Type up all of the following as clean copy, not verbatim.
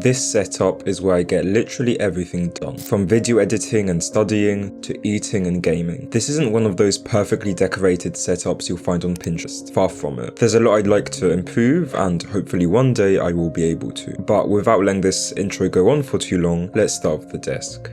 This setup is where I get literally everything done, from video editing and studying to eating and gaming. This isn't one of those perfectly decorated setups you'll find on Pinterest, far from it. There's a lot I'd like to improve and hopefully one day I will be able to. But without letting this intro go on for too long, let's start with the desk.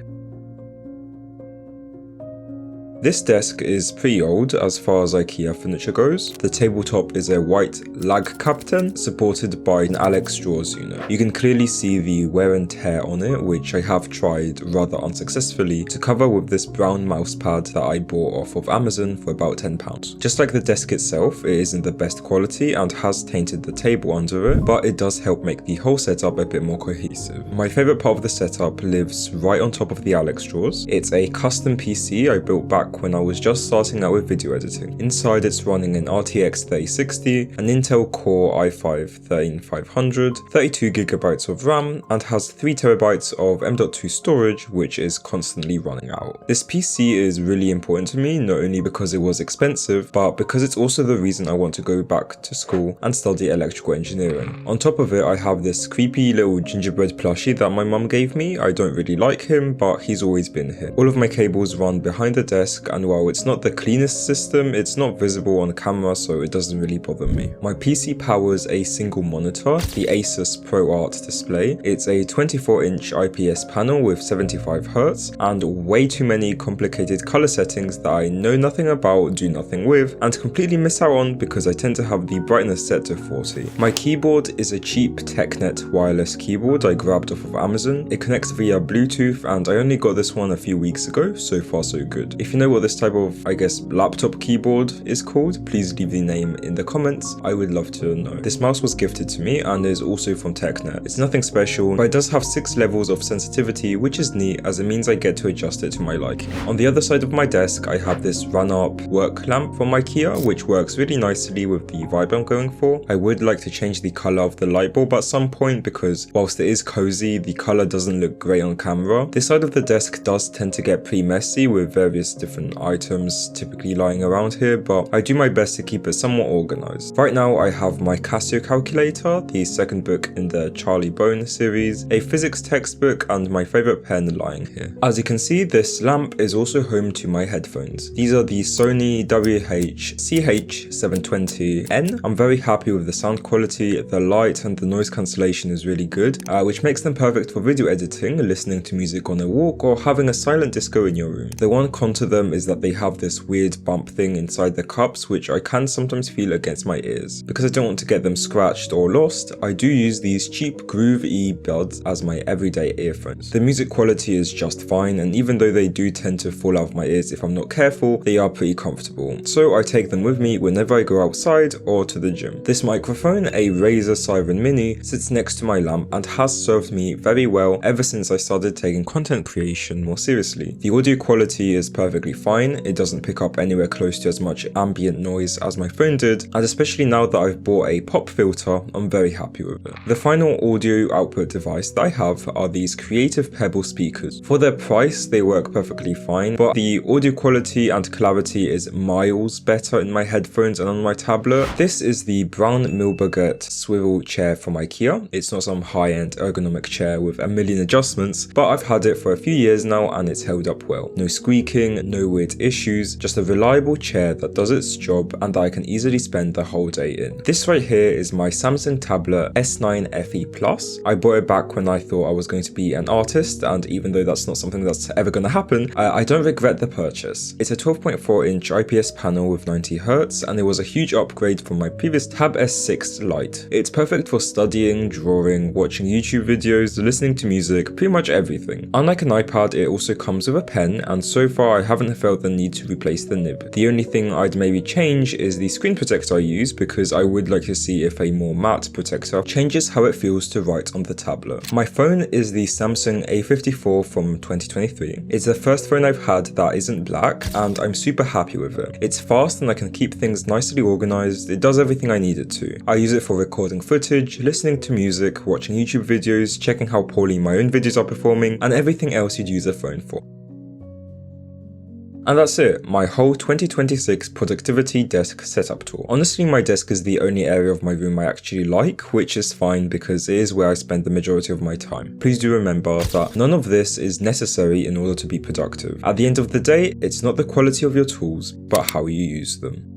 This desk is pretty old as far as Ikea furniture goes. The tabletop is a white lag captain supported by an Alex drawers unit. You can clearly see the wear and tear on it, which I have tried rather unsuccessfully to cover with this brown mousepad that I bought off of Amazon for about £10. Just like the desk itself, it isn't the best quality and has tainted the table under it, but it does help make the whole setup a bit more cohesive. My favourite part of the setup lives right on top of the Alex drawers. It's a custom PC I built back when I was just starting out with video editing. Inside it's running an RTX 3060, an Intel Core i5-13500, 32GB of RAM, and has 3TB of M.2 storage, which is constantly running out. This PC is really important to me, not only because it was expensive, but because it's also the reason I want to go back to school and study electrical engineering. On top of it, I have this creepy little gingerbread plushie that my mum gave me. I don't really like him, but he's always been here. All of my cables run behind the desk, and while it's not the cleanest system, it's not visible on camera, so it doesn't really bother me. My PC powers a single monitor, the Asus ProArt display. It's a 24-inch IPS panel with 75Hz and way too many complicated color settings that I know nothing about, do nothing with, and completely miss out on because I tend to have the brightness set to 40. My keyboard is a cheap TechNet wireless keyboard I grabbed off of Amazon. It connects via Bluetooth and I only got this one a few weeks ago, so far so good. If you know what this type of, I guess, laptop keyboard is called, please leave the name in the comments. I would love to know. This mouse was gifted to me and is also from TechNet. It's nothing special, but it does have 6 levels of sensitivity, which is neat as it means I get to adjust it to my liking. On the other side of my desk, I have this run-up work lamp from Ikea, which works really nicely with the vibe I'm going for. I would like to change the color of the light bulb at some point because whilst it is cozy, the color doesn't look great on camera. This side of the desk does tend to get pretty messy with various different items typically lying around here, but I do my best to keep it somewhat organized. Right now I have my Casio calculator, the second book in the Charlie Bone series, a physics textbook, and my favorite pen lying here. As you can see, this lamp is also home to my headphones. These are the Sony WH-CH720N. I'm very happy with the sound quality, the light and the noise cancellation is really good, which makes them perfect for video editing, listening to music on a walk, or having a silent disco in your room. The one con to them is that they have this weird bump thing inside the cups, which I can sometimes feel against my ears. Because I don't want to get them scratched or lost, I do use these cheap Groove earbuds as my everyday earphones. The music quality is just fine, and even though they do tend to fall out of my ears if I'm not careful, they are pretty comfortable. So I take them with me whenever I go outside or to the gym. This microphone, a Razer Siren Mini, sits next to my lamp and has served me very well ever since I started taking content creation more seriously. The audio quality is perfectly fine, it doesn't pick up anywhere close to as much ambient noise as my phone did, and especially now that I've bought a pop filter, I'm very happy with it. The final audio output device that I have are these Creative Pebble speakers. For their price, they work perfectly fine, but the audio quality and clarity is miles better in my headphones and on my tablet. This is the Brown Milberget swivel chair from Ikea. It's not some high-end ergonomic chair with a million adjustments, but I've had it for a few years now and it's held up well. No squeaking, no weird issues, just a reliable chair that does its job and that I can easily spend the whole day in. This right here is my Samsung tablet S9 FE Plus. I bought it back when I thought I was going to be an artist, and even though that's not something that's ever going to happen, I don't regret the purchase. It's a 12.4-inch IPS panel with 90Hz, and it was a huge upgrade from my previous Tab S6 Lite. It's perfect for studying, drawing, watching YouTube videos, listening to music, pretty much everything. Unlike an iPad, it also comes with a pen, and so far I haven't felt the need to replace the nib. The only thing I'd maybe change is the screen protector I use, because I would like to see if a more matte protector changes how it feels to write on the tablet. My phone is the Samsung A54 from 2023. It's the first phone I've had that isn't black, and I'm super happy with it. It's fast and I can keep things nicely organized. It does everything I need it to. I use it for recording footage, listening to music, watching YouTube videos, checking how poorly my own videos are performing, and everything else you'd use a phone for. And that's it, my whole 2026 productivity desk setup tour. Honestly, my desk is the only area of my room I actually like, which is fine because it is where I spend the majority of my time. Please do remember that none of this is necessary in order to be productive. At the end of the day, it's not the quality of your tools, but how you use them.